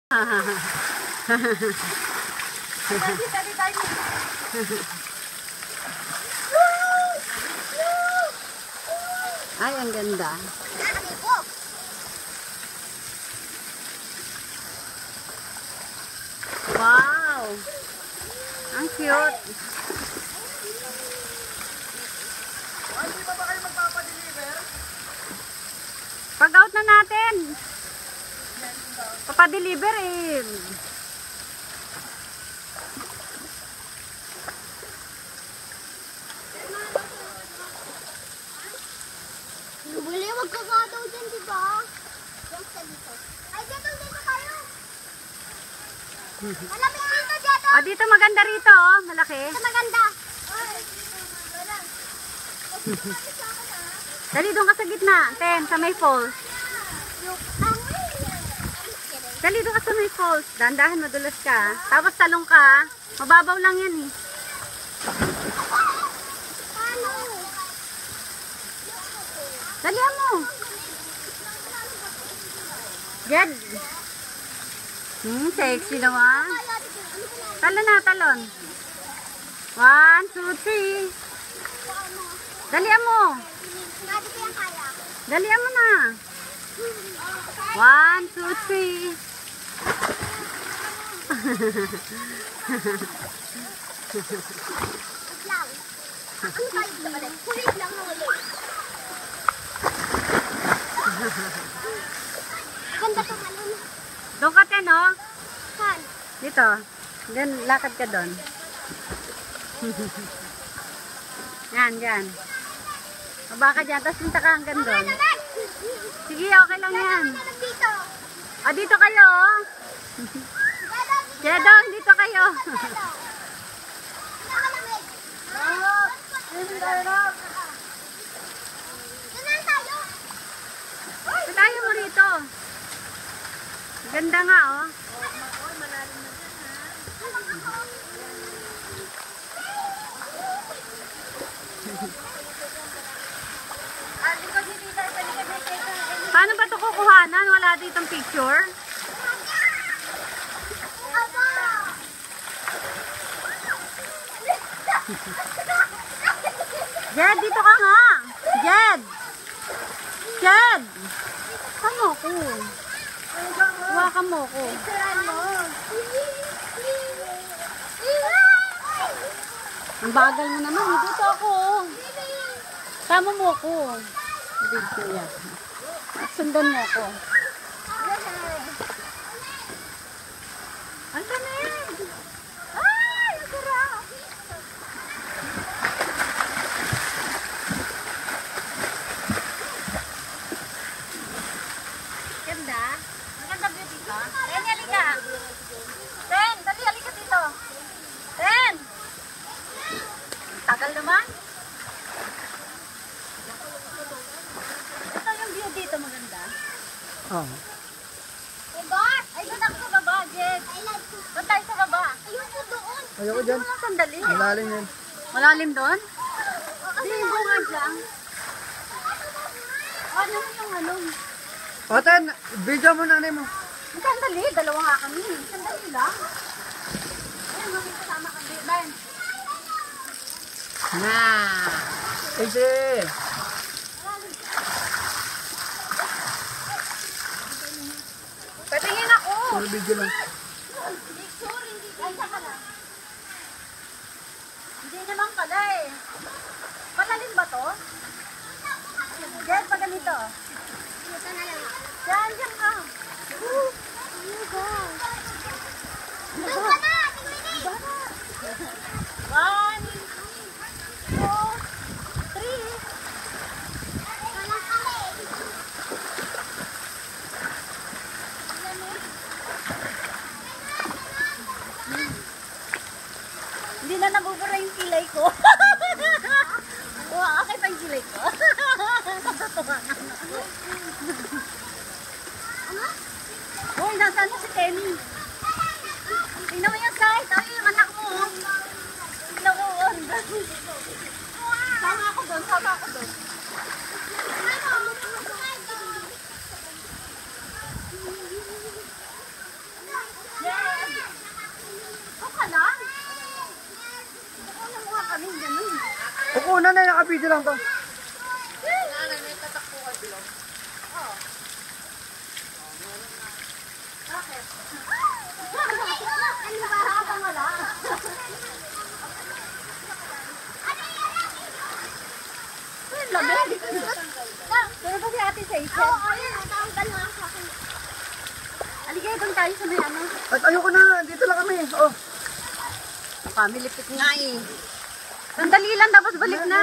Ay, ang ganda. Wow! Ang cute. Hindi pa ba kayo magpapadeliver? Pag-out na natin. Papadeliver eh. Buli, wag ka nga daw dyan, diba? Diyan sa dito. Ay, dito kayo. Malamig dito, dito. Ah, dito maganda rito, oh. Malaki. Dito maganda. Dali, doon ka sa gitna. Sa may falls. Dali, doon ka sa may falls. Dahan-dahan, madulas ka. Tapos talong ka. Mababaw lang yan eh. Paano? Dalihan mo. Jed. Sexy naman. Talon na, talon. 1, 2, 3. Dalihan mo. Dati ko yung kaya. Dalihan mo na. 1, 2, 3. Wait lang. Ano tayo dito ba? Kulit lang na ulit. Ganda to halon. Doon ka, Ten, oh. Saan? Dito. Then, lakad ka doon. Yan, yan. Baba ka dyan, tapos punta ka hanggang doon. Sige, okay lang yan. Dito. Ah, dito kayo, oh. Jedong, dito kayo. Nakalamig. Saan tayo? Tayo mo rito. Ganda nga, oh. Paano ba ito kukuhanan? Wala ditong picture? Jed, dito ka nga. Jed. Jed. Kamo ko. Huwakan mo ko. Ang bagal mo naman. Dito ako. Tama mo ko. Dito yan. Sundan mo ko. Ang lamig. Ay, ang sarap. Ganda. Maganda view dito. Ten, halika. Ten, dali, halika dito. Ten. Tagal naman. Ito yung view dito, maganda. Oh. Boss! Ay, doon ako sa baba, Jed. I like to. Doon tayo sa baba. Ayoko doon. Ayoko dyan. Doon lang sandali. Malalim yan. Malalim doon? Hindi, bungad lang. Ano yung ano? Oten, video mo nanay mo. Sandali, dalawa nga kami. Sandali lang. Ayun, may kasama kami. Ben. Na. Easy. Patingin ako. Puro video lang. Picture, hindi. Ay, saka lang. Hindi naman pala eh. Malalim ba to? Jed, pa ganito. Dito na lang ako. Diyan, diyan ka. Oh my God. Doon ka na! Tingnan na! 1, 2, 3. Walang kami. Hindi na nabubura yung kilay ko. Okay pa yung kilay ko. Uy, nasaan mo si Kenny? Tingnan mo yung side. Ay, yung anak mo. Tingnan mo. Sama ako doon. Sama ako doon. muna, nakabidyo lang to. Ano ba? Habang wala. Ang lamig. Pero ba si ate sa isa? Oo, ayun. Natanggal nga sa akin. Aligay doon tayo sa may ano. At ayoko na, dito lang kami. Oh. Family pic nga eh. Sandali lang tapos balik na.